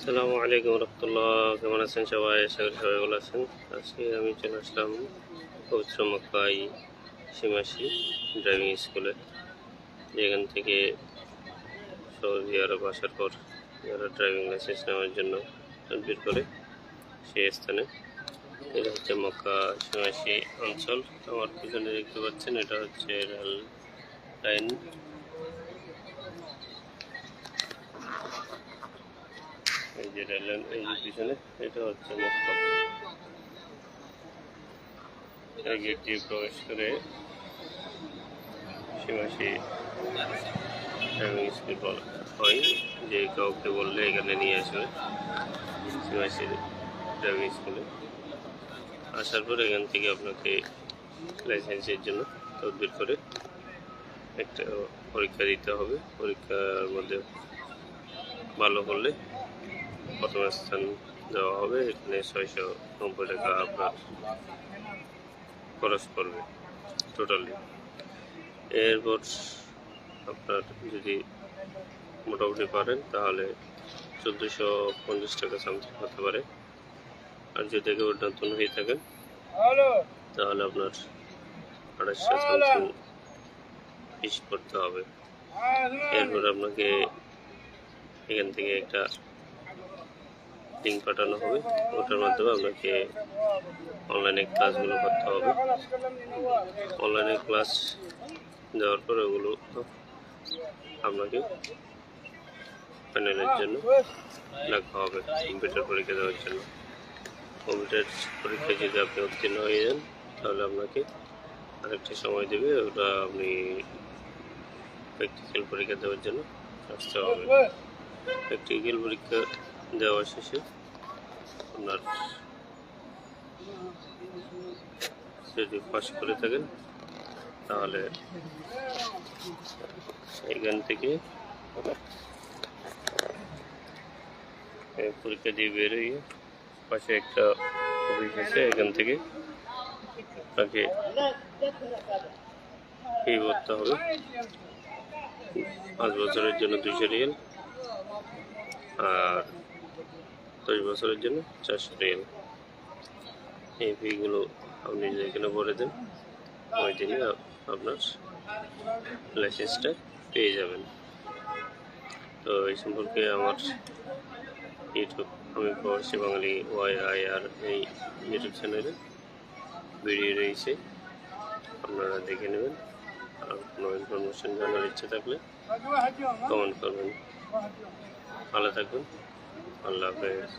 আসসালামু আলাইকুম রহমতুল্লাহ। কেমন আছেন সবাই? আশা করি সবাই ভালো আছেন। আজকে আমি চলে আসলাম পবিত্র মক্কায় সীমাসি ড্রাইভিং স্কুলে, যেখান থেকে সৌদি আরব আসার পর যারা ড্রাইভিং লাইসেন্স নেওয়ার জন্য তদবির করে সেই স্থানে। এটা হচ্ছে মক্কা সীমাসি অঞ্চল। আমার পিছনে দেখতে পাচ্ছেন এটা হচ্ছে রেল লাইন। এই যে রেল লাইন, এই যে পিছনে এটা হচ্ছে মক্কা। এই গেট দিয়ে প্রবেশ করে সীমাসি ড্রাইভিং স্কুল বলা হয়। যে কাউকে বললে এখানে নিয়ে আসবে সীমাসি ড্রাইভিং স্কুলে। আসার পর এখান থেকে আপনাকে লাইসেন্সের জন্য তদবির করে একটা পরীক্ষা দিতে হবে। পরীক্ষার মধ্যে ভালো করলে প্রথম স্থান দেওয়া হবে। এখানে 690 টাকা আপনার খরচ পড়বে টোটালি। এরপর আপনার যদি মোটামুটি পারেন তাহলে 1450 টাকা সামথিং হতে পারে। আর যদি একেবারে নতুন হয়ে থাকেন তাহলে আপনার 2800 সামথিং ফিস করতে হবে। এরপর আপনাকে এখান থেকে একটা লিঙ্ক পাঠানো হবে, ওটার মাধ্যমে আপনাকে অনলাইনে ক্লাসগুলো করতে হবে। অনলাইনে ক্লাস দেওয়ার পর ওগুলো আপনাকে প্যানেলের জন্য রাখা হবে কম্পিউটার পরীক্ষা দেওয়ার জন্য। কম্পিউটার পরীক্ষায় যদি আপনি উত্তীর্ণ হয়ে যান তাহলে আপনাকে আরেকটা সময় দেবে, ওটা আপনি প্র্যাকটিক্যাল পরীক্ষা দেওয়ার জন্য আসতে হবে। প্র্যাকটিক্যাল পরীক্ষা দেওয়া শেষে আপনার যদি পাস করে থাকেন তাহলে এখান থেকে পরীক্ষা দিয়ে বের হয়ে পাশে একটা অফিস আছে, এখান থেকে আপনাকে ফি ভরতে হবে। 5 বছরের জন্য 200 রিয়াল আর 10 বছরের জন্য 400 রিয়াল। এই ফিগুলো আপনি যদি এখানে ভরে দেন ওই দিনই আপনার লাইসেন্সটা পেয়ে যাবেন। তো এই সম্পর্কে আমার ইউটিউব আমি প্রবাসী বাঙালি YIR এই ইউটিউব চ্যানেলে ভিডিও রয়েছে, আপনারা দেখে নেবেন। আর কোনো ইনফরমেশন জানার ইচ্ছে থাকলে কমেন্ট করবেন। ভালো থাকবেন, আল্লাহ হাফেজ।